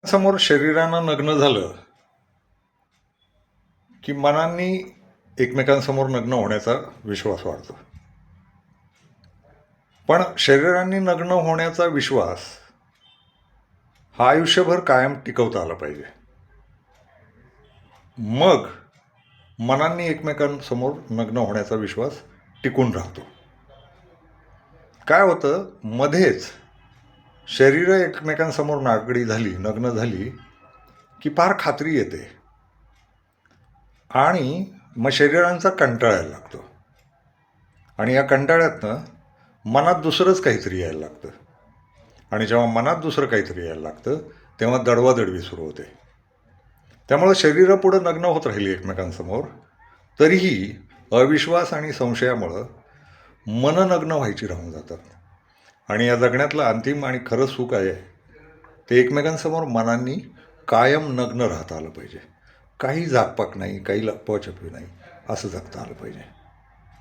समोर शरीरानं नग्न झालं की मनांनी एकमेकांसमोर नग्न होण्याचा विश्वास वाढतो. पण शरीरांनी नग्न होण्याचा विश्वास हा आयुष्यभर कायम टिकवता आला पाहिजे. मग मनांनी एकमेकांसमोर नग्न होण्याचा विश्वास टिकून राहतो. काय होतं, मध्येच शरीरं एकमेकांसमोर नागडी झाली, नग्न झाली की फार खात्री येते आणि मग शरीरांचा कंटाळायला लागतो आणि या कंटाळ्यातनं मनात दुसरंच काहीतरी यायला लागतं आणि जेव्हा मनात दुसरं काहीतरी यायला लागतं तेव्हा दडवादडवी सुरू होते. त्यामुळं शरीरं पुढं नग्न होत राहिली एकमेकांसमोर, तरीही अविश्वास आणि संशयामुळं मनं नग्न व्हायची राहून जातात आणि या जगण्यातलं अंतिम आणि खरं सुख आहे ते एकमेकांसमोर मनांनी कायम नग्न राहता आलं पाहिजे. काही झाकपाक नाही, काही लपवाछपवी नाही, असं जगता आलं पाहिजे.